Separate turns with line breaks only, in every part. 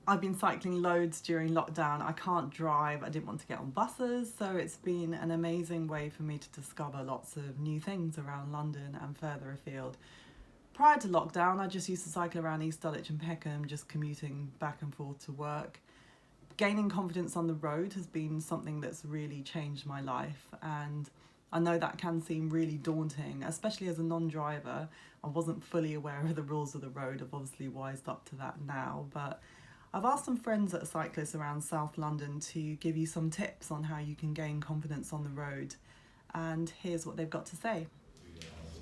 I've been cycling loads during lockdown. I can't drive, I didn't want to get on buses, so it's been an amazing way for me to discover lots of new things around London and further afield. Prior to lockdown, I just used to cycle around East Dulwich and Peckham, just commuting back and forth to work. Gaining confidence on the road has been something that's really changed my life, and I know that can seem really daunting, especially as a non-driver. I wasn't fully aware of the rules of the road. I've obviously wised up to that now, but I've asked some friends that are cyclists around South London to give you some tips on how you can gain confidence on the road, and here's what they've got to say.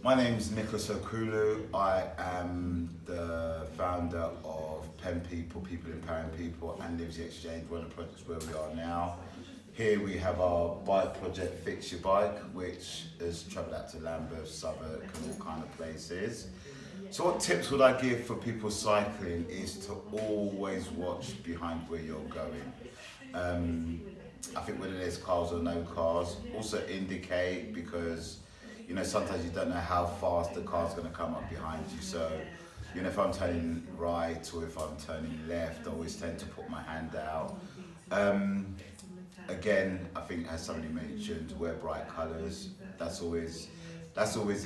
My name is Nicola Sokulu. I am the founder of Pen People, People Empowering People, and Lives the Exchange, one of the projects where we are now. Here we have our bike project, Fix Your Bike, which has travelled out to Lambeth, Southwark, and all kind of places. So what tips would I give for people cycling is to always watch behind where you're going. I think whether there's cars or no cars, also indicate, because sometimes you don't know how fast the car's going to come up behind you. So, if I'm turning right or if I'm turning left, I always tend to put my hand out. Again, I think as somebody mentioned, wear bright colours. That's always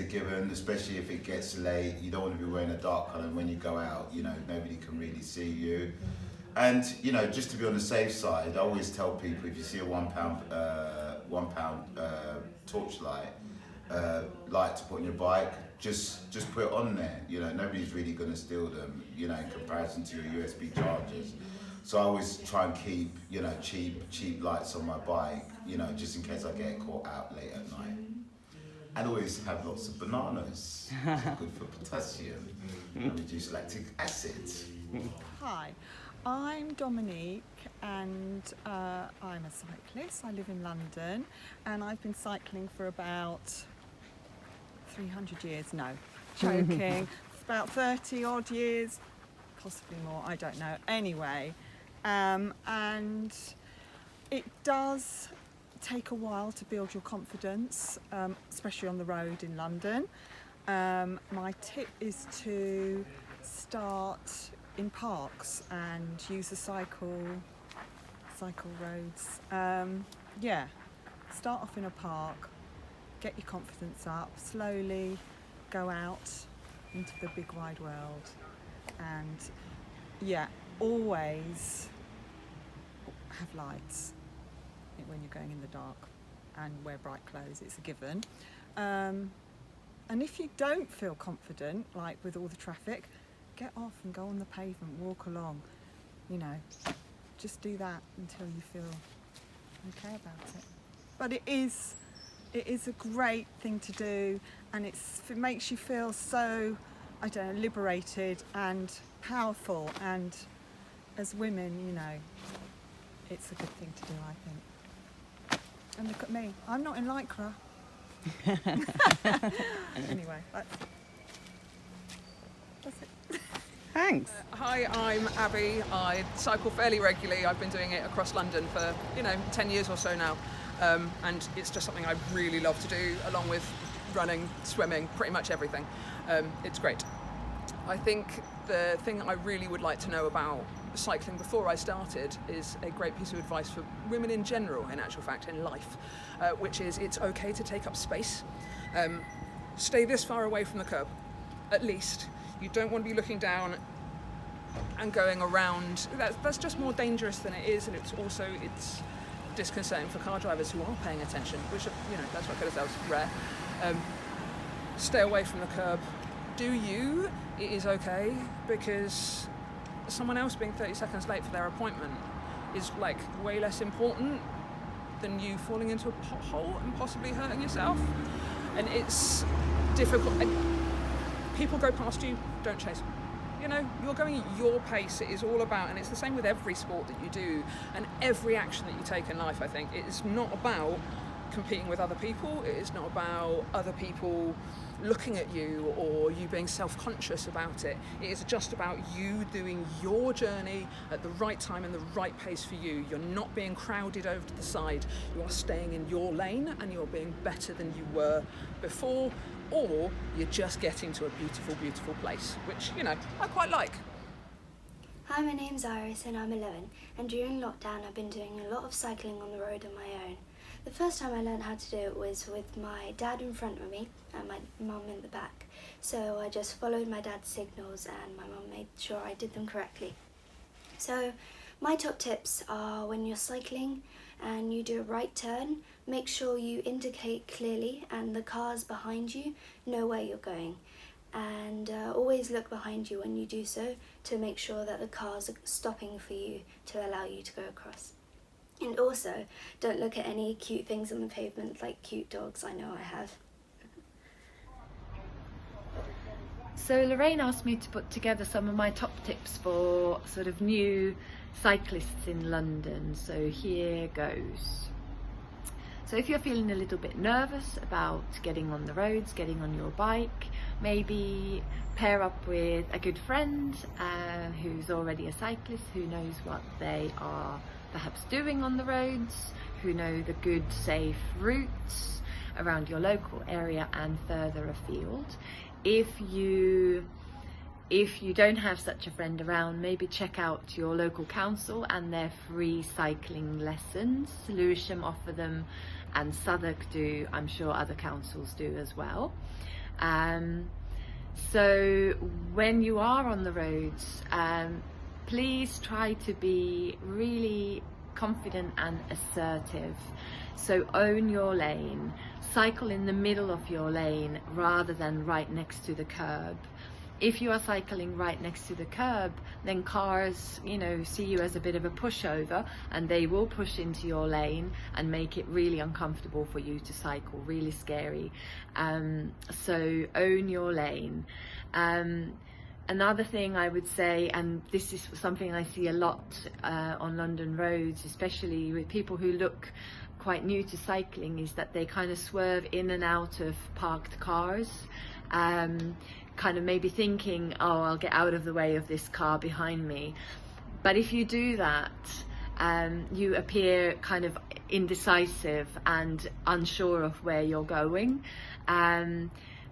a given, especially if it gets late. You don't want to be wearing a dark colour, and when you go out, nobody can really see you. And, just to be on the safe side, I always tell people, if you see a £1 torchlight, light to put on your bike, just put it on there. Nobody's really going to steal them, in comparison to your USB chargers. So I always try and keep, cheap lights on my bike, just in case I get caught out late at night. And always have lots of bananas, which are good for potassium and reduce lactic acid.
Hi, I'm Dominique, and I'm a cyclist. I live in London, and I've been cycling for about 300 years. No, joking. It's about 30 odd years, possibly more, I don't know. Anyway, and it does take a while to build your confidence, especially on the road in London. My tip is to start in parks and use the cycle roads. Start off in a park, get your confidence up, slowly go out into the big wide world, and always have lights when you're going in the dark, and wear bright clothes. It's a given. And if you don't feel confident, like with all the traffic, get off and go on the pavement, walk along, just do that until you feel okay about it. But it is a great thing to do, and it makes you feel so, liberated and powerful, and as women, it's a good thing to do, I think. And look at me, I'm not in Lycra. Anyway, that's it.
Thanks.
Hi, I'm Abby. I cycle fairly regularly. I've been doing it across London for, 10 years or so now. And it's just something I really love to do, along with running, swimming, pretty much everything. It's great. I think the thing I really would like to know about cycling before I started is a great piece of advice for women in general, in actual fact, in life, which is it's okay to take up space. Stay this far away from the curb, at least. You don't want to be looking down and going around. That's just more dangerous than it is, and it's disconcerting for car drivers who are paying attention, which, that's what kind of rare. Stay away from the curb. Do you? It is okay, because someone else being 30 seconds late for their appointment is way less important than you falling into a pothole and possibly hurting yourself. And it's difficult. And people go past you, don't chase them. You're going at your pace. It is all about, and it's the same with every sport that you do and every action that you take in life, I think. It is not about competing with other people. It is not about other people looking at you or you being self-conscious about it. It is just about you doing your journey at the right time and the right pace for you. You're not being crowded over to the side. You are staying in your lane, and you're being better than you were before, or you're just getting to a beautiful, beautiful place, which, I quite like.
Hi, my name's Iris and I'm 11, and during lockdown I've been doing a lot of cycling on the road on my own. The first time I learned how to do it was with my dad in front of me and my mum in the back. So I just followed my dad's signals and my mum made sure I did them correctly. So my top tips are, when you're cycling and you do a right turn, make sure you indicate clearly and the cars behind you know where you're going. And always look behind you when you do so to make sure that the cars are stopping for you to allow you to go across. And also, don't look at any cute things on the pavement like cute dogs. I know I have.
So Lorraine asked me to put together some of my top tips for sort of new cyclists in London, so here goes. So if you're feeling a little bit nervous about getting on the roads, getting on your bike, maybe pair up with a good friend who's already a cyclist, who knows what they are perhaps doing on the roads, who know the good, safe routes around your local area and further afield. If you don't have such a friend around, maybe check out your local council and their free cycling lessons. Lewisham offer them and Southwark do. I'm sure other councils do as well. So when you are on the roads, please try to be really confident and assertive. So own your lane, cycle in the middle of your lane rather than right next to the curb. If you are cycling right next to the curb, then cars, see you as a bit of a pushover, and they will push into your lane and make it really uncomfortable for you to cycle, really scary. So own your lane. Another thing I would say, and this is something I see a lot on London roads, especially with people who look quite new to cycling, is that they kind of swerve in and out of parked cars. Kind of maybe thinking, oh, I'll get out of the way of this car behind me. But if you do that, you appear kind of indecisive and unsure of where you're going.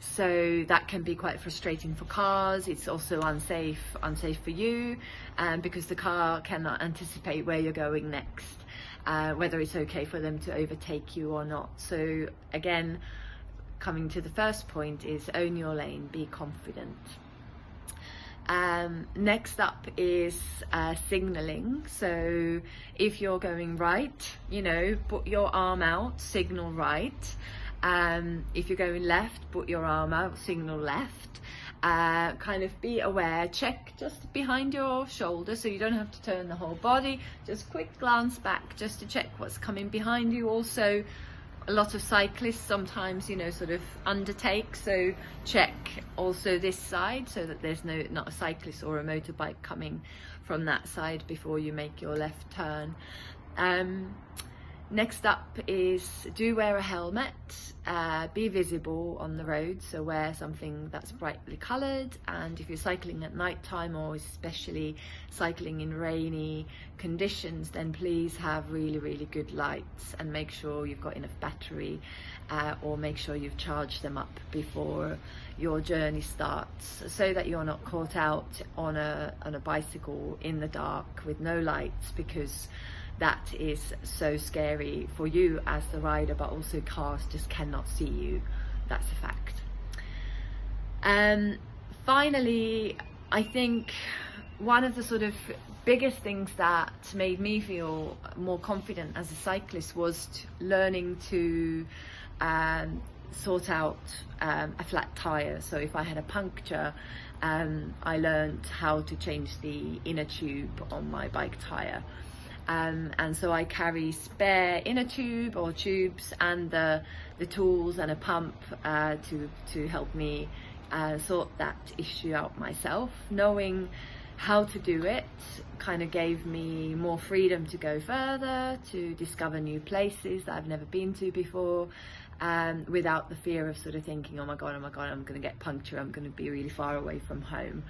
So that can be quite frustrating for cars. It's also unsafe for you, because the car cannot anticipate where you're going next, whether it's okay for them to overtake you or not. So again, coming to the first point is own your lane, be confident. Next up is signalling. So if you're going right, put your arm out, signal right. If you're going left, put your arm out, signal left. Kind of be aware, check just behind your shoulder so you don't have to turn the whole body. Just quick glance back just to check what's coming behind you. Also, a lot of cyclists sometimes, sort of undertake, so check also this side so that there's not a cyclist or a motorbike coming from that side before you make your left turn. Next up is do wear a helmet, be visible on the road, so wear something that's brightly coloured, and if you're cycling at night time or especially cycling in rainy conditions, then please have really, really good lights and make sure you've got enough battery, or make sure you've charged them up before your journey starts, so that you're not caught out on a bicycle in the dark with no lights, because that is so scary for you as the rider, but also cars just cannot see you. That's a fact. Finally, I think one of the sort of biggest things that made me feel more confident as a cyclist was learning to sort out a flat tire. So if I had a puncture, I learned how to change the inner tube on my bike tire. And so I carry spare inner tube or tubes and the tools and a pump to help me sort that issue out myself. Knowing how to do it kind of gave me more freedom to go further, to discover new places that I've never been to before, without the fear of sort of thinking, oh my god, I'm going to get punctured, I'm going to be really far away from home.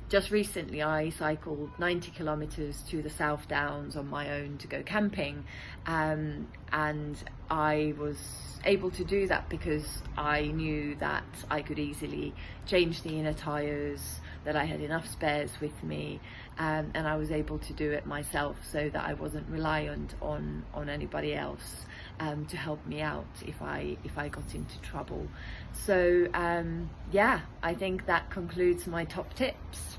Just recently I cycled 90 kilometres to the South Downs on my own to go camping, and I was able to do that because I knew that I could easily change the inner tyres, that I had enough spares with me, and I was able to do it myself, so that I wasn't reliant on anybody else to help me out if I got into trouble. So yeah, I think that concludes my top tips.